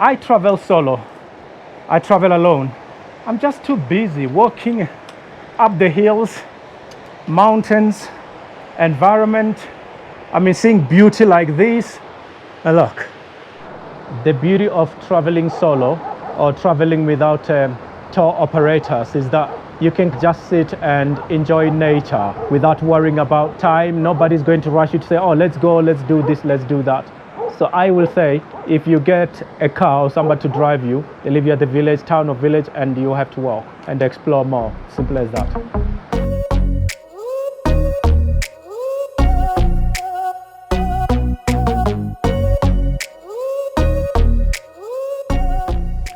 I travel solo. I travel alone. I'm just too busy walking up the hills, mountains, environment. I mean, seeing beauty like this. And look, the beauty of traveling solo or traveling without tour operators is that you can just sit and enjoy nature without worrying about time. Nobody's going to rush you to say, oh, let's go, let's do this, let's do that. So I will say, if you get a car or somebody to drive you, they leave you at the village, town or village, and you have to walk and explore more. Simple as that.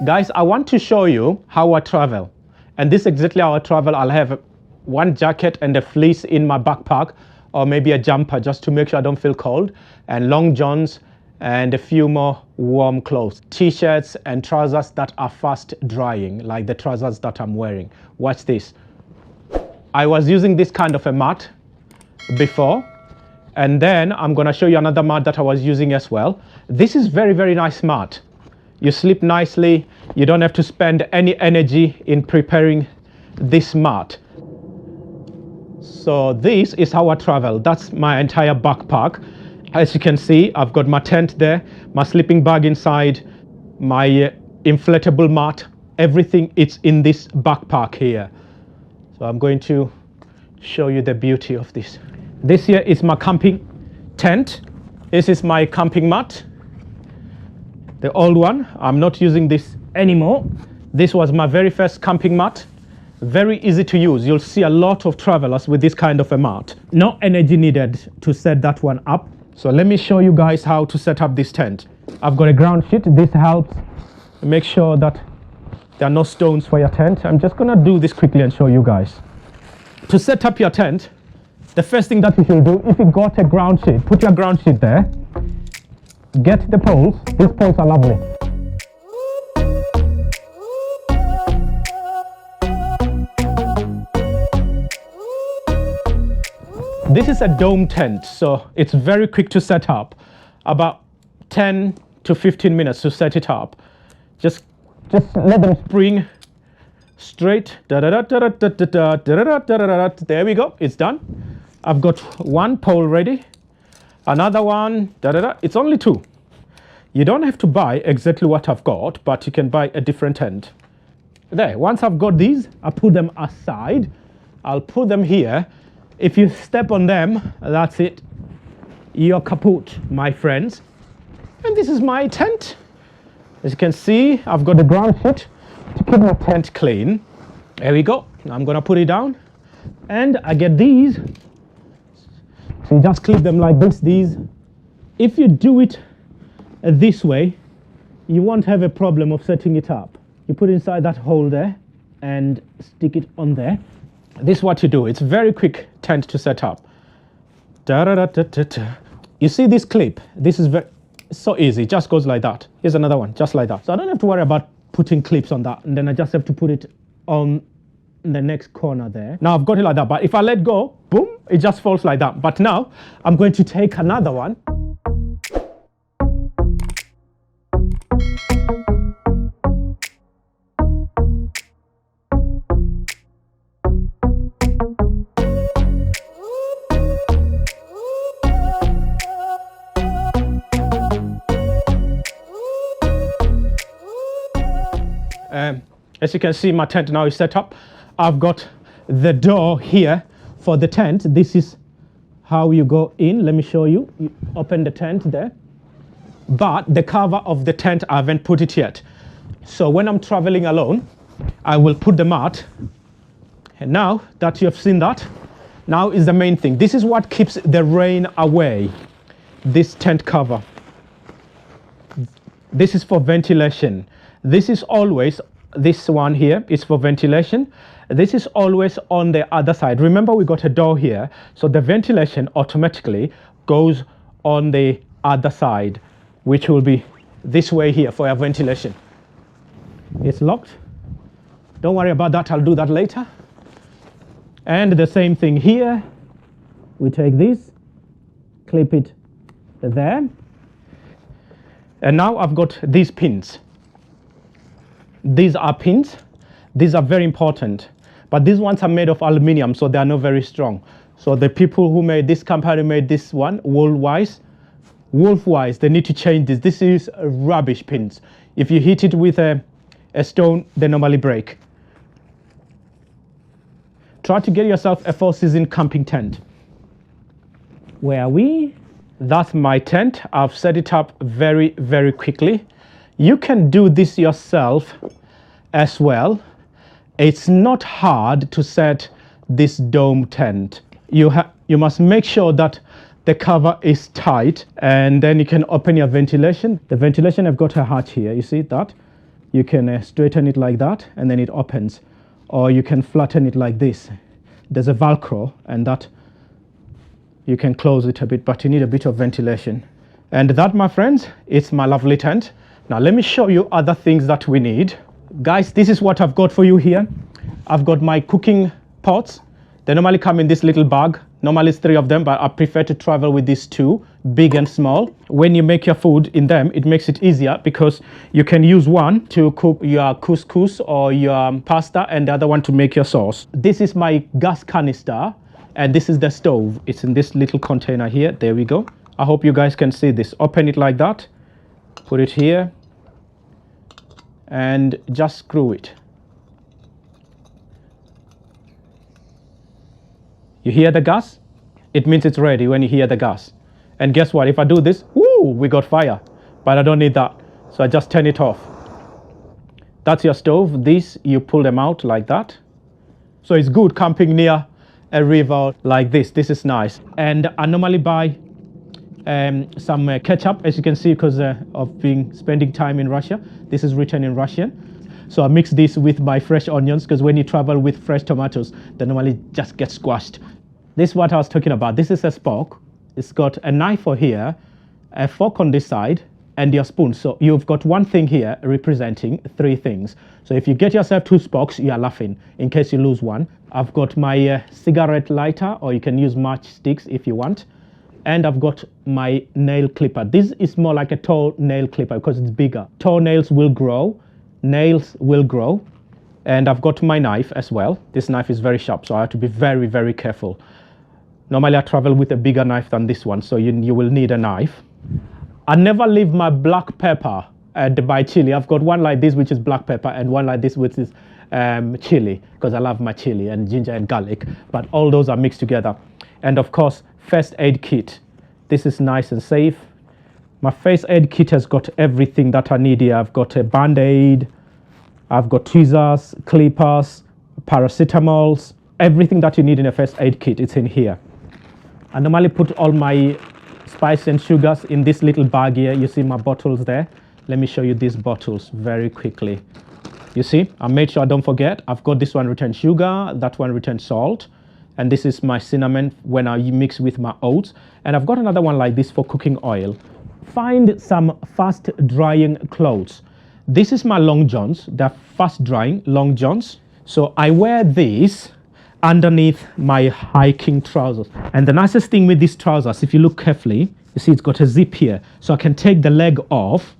Guys, I want to show you how I travel. And this is exactly how I travel. I'll have one jacket and a fleece in my backpack, or maybe a jumper just to make sure I don't feel cold, and long johns and a few more warm clothes, t-shirts and trousers that are fast drying, like the trousers that I'm wearing. Watch this. I was using this kind of a mat before, and then I'm gonna show you another mat that I was using as well. This is very, very nice mat. You sleep nicely. You don't have to spend any energy in preparing this mat. So this is how I travel. That's my entire backpack. As you can see, I've got my tent there, my sleeping bag inside, my inflatable mat, everything it's in this backpack here. So I'm going to show you the beauty of this. This here is my camping tent. This is my camping mat. The old one. I'm not using this anymore. This was my very first camping mat. Very easy to use. You'll see a lot of travelers with this kind of a mat. No energy needed to set that one up. So let me show you guys how to set up this tent. I've got a ground sheet. This helps make sure that there are no stones for your tent. I'm just gonna do this quickly and show you guys. To set up your tent, the first thing that you should do, if you got a ground sheet, put your ground sheet there. Get the poles. These poles are lovely. This is a dome tent, so it's very quick to set up. About 10 to 15 minutes to set it up. Just let them spring straight. There we go. It's done. I've got one pole ready. Another one, it's only two. You don't have to buy exactly what I've got, but you can buy a different tent. There, once I've got these, I put them aside. I'll put them here. If you step on them, that's it. You're kaput, my friends. And this is my tent. As you can see, I've got the ground sheet to keep my tent clean. There we go. I'm gonna put it down. And I get these. So you just clip them like this, these. If you do it this way, you won't have a problem of setting it up. You put inside that hole there and stick it on there. This is what you do. It's very quick tent to set up. You see this clip? This is so easy. It just goes like that. Here's another one, just like that. So I don't have to worry about putting clips on that, and then I just have to put it on the next corner there. Now I've got it like that, but if I let go, boom, it just falls like that. But now I'm going to take another one. As you can see, my tent now is set up. I've got the door here for the tent. This is how you go in. Let me show you. You open the tent there. But the cover of the tent, I haven't put it yet. So when I'm traveling alone, I will put the mat. And now that you have seen that, now is the main thing. This is what keeps the rain away. This tent cover. This is for ventilation. This is always, this one here is for ventilation. This is always on the other side. Remember, we got a door here, so the ventilation automatically goes on the other side, which will be this way here for your ventilation. It's locked. Don't worry about that, I'll do that later. And the same thing here. We take this, clip it there. And now I've got these pins. These are pins. These are very important. But these ones are made of aluminum, so they are not very strong. So the people who made this company made this one, Wolf-wise, they need to change this. This is rubbish pins. If you hit it with a stone, they normally break. Try to get yourself a 4-season camping tent. Where are we? That's my tent. I've set it up very, very quickly. You can do this yourself as well. It's not hard to set this dome tent. You must make sure that the cover is tight, and then you can open your ventilation. The ventilation, I've got a hatch here. You see that? You can straighten it like that, and then it opens. Or you can flatten it like this. There's a Velcro, and that you can close it a bit, but you need a bit of ventilation. And that, my friends, is my lovely tent. Now let me show you other things that we need. Guys, this is what I've got for you here. I've got my cooking pots. They normally come in this little bag. Normally it's 3 of them, but I prefer to travel with these 2, big and small. When you make your food in them, it makes it easier because you can use one to cook your couscous or your pasta, and the other one to make your sauce. This is my gas canister, and this is the stove. It's in this little container here. There we go. I hope you guys can see this. Open it like that, put it here, and just screw it. You hear the gas? It means it's ready when you hear the gas. And guess what? If I do this, whoo, we got fire. But I don't need that. So I just turn it off. That's your stove. This, you pull them out like that. So it's good camping near a river like this. This is nice. And I normally buy some ketchup, as you can see, because of spending time in Russia. This is written in Russian. So I mix this with my fresh onions, because when you travel with fresh tomatoes, they normally just get squashed. This is what I was talking about. This is a spork. It's got a knife for here, a fork on this side, and your spoon. So you've got one thing here representing 3 things. So if you get yourself 2 sporks, you are laughing in case you lose one. I've got my cigarette lighter, or you can use matchsticks if you want. And I've got my nail clipper. This is more like a toe nail clipper because it's bigger. Toenails will grow, nails will grow. And I've got my knife as well. This knife is very sharp, so I have to be very, very careful. Normally I travel with a bigger knife than this one, so you will need a knife. I never leave my black pepper and my chili. I've got one like this, which is black pepper, and one like this, which is chili, because I love my chili and ginger and garlic. But all those are mixed together. And of course, first aid kit. This is nice and safe. My first aid kit has got everything that I need here. I've got a band-aid, I've got tweezers, clippers, paracetamols, everything that you need in a first aid kit, it's in here. I normally put all my spice and sugars in this little bag here. You see my bottles there. Let me show you these bottles very quickly. You see, I made sure I don't forget. I've got this one written sugar, that one written salt, and this is my cinnamon when I mix with my oats. And I've got another one like this for cooking oil. Find some fast drying clothes. This is my long johns. They're fast drying long johns. So I wear these underneath my hiking trousers. And the nicest thing with these trousers, if you look carefully, you see it's got a zip here. So I can take the leg off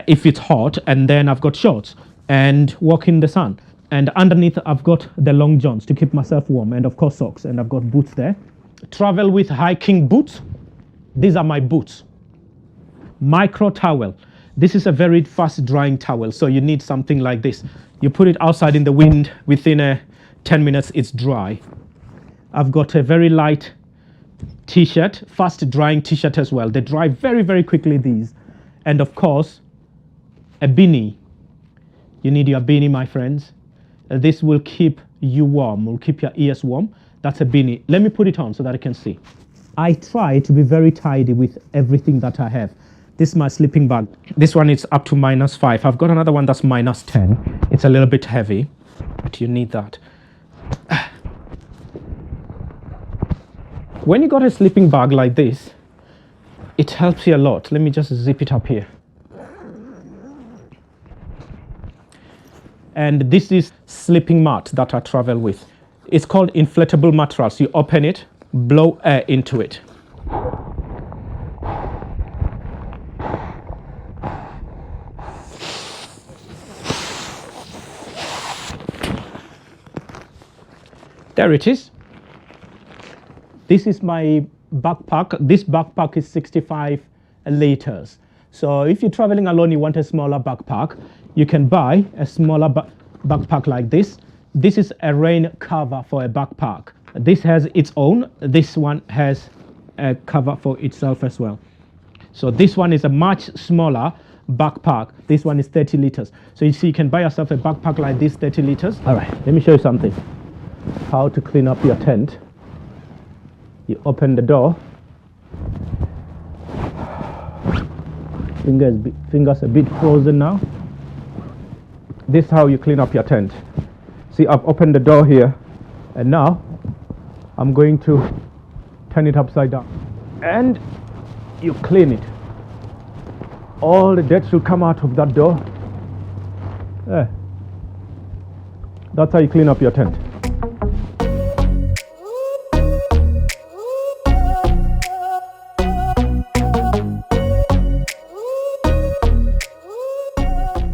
if it's hot, and then I've got shorts and walk in the sun. And underneath I've got the long johns to keep myself warm, and of course socks, and I've got boots there. Travel with hiking boots. These are my boots. Micro towel. This is a very fast drying towel, so you need something like this. You put it outside in the wind, within 10 minutes it's dry. I've got a very light t-shirt, fast drying t-shirt as well. They dry very, very quickly, these. And of course, a beanie. You need your beanie, my friends. This will keep you warm, will keep your ears warm. That's a beanie. Let me put it on so that I can see. I try to be very tidy with everything that I have. This is my sleeping bag. This one is up to -5. I've got another one that's -10. It's a little bit heavy, but you need that. When you got a sleeping bag like this, it helps you a lot. Let me just zip it up here. And this is sleeping mat that I travel with. It's called inflatable mattress. You open it, blow air into it. There it is. This is my backpack. This backpack is 65 liters. So if you're traveling alone, you want a smaller backpack, you can buy a smaller backpack like this. This is a rain cover for a backpack. This has its own. This one has a cover for itself as well. So this one is a much smaller backpack. This one is 30 liters. So you see, you can buy yourself a backpack like this, 30 liters. All right, let me show you something. How to clean up your tent. You open the door. Fingers a bit frozen now. This is how you clean up your tent. See, I've opened the door here, and now I'm going to turn it upside down. And you clean it. All the dirt should come out of that door. There. That's how you clean up your tent.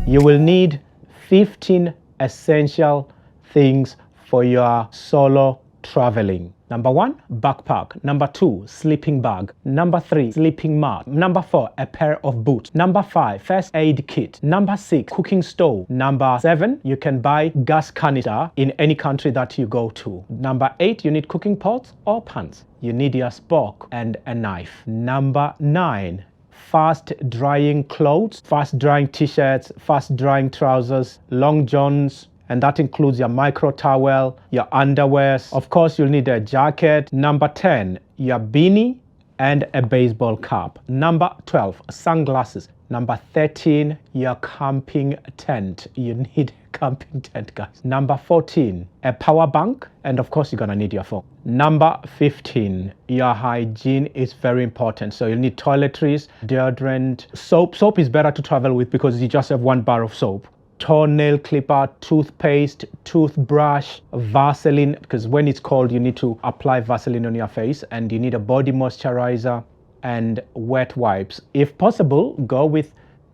You will need 15 essential things for your solo traveling. Number 1, backpack. Number 2, sleeping bag. Number 3, sleeping mat. Number 4, a pair of boots. Number 5, first aid kit. Number 6, cooking stove. Number 7, you can buy gas canister in any country that you go to. Number 8, you need cooking pots or pans. You need your spork and a knife. Number 9, fast drying clothes, fast drying t-shirts, fast drying trousers, long johns, and that includes your micro towel, your underwears. Of course, you'll need a jacket. Number 10, your beanie and a baseball cap. Number 12, sunglasses. Number 13, your camping tent. You need a camping tent, guys. Number 14, a power bank. And of course, you're gonna need your phone. Number 15, your hygiene is very important. So you'll need toiletries, deodorant, soap. Soap is better to travel with because you just have 1 bar of soap. Toenail clipper, toothpaste, toothbrush, Vaseline, because when it's cold you need to apply Vaseline on your face, and you need a body moisturizer and wet wipes. If possible, go with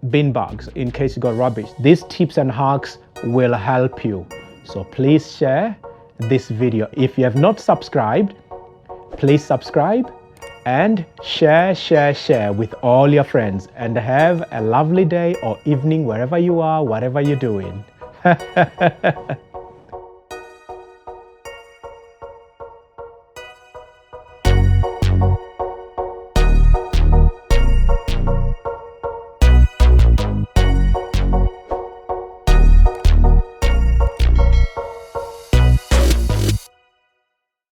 bin bags in case you got rubbish. These tips and hacks will help you. So please share this video. If you have not subscribed, please subscribe and share with all your friends, and have a lovely day or evening wherever you are, whatever you're doing.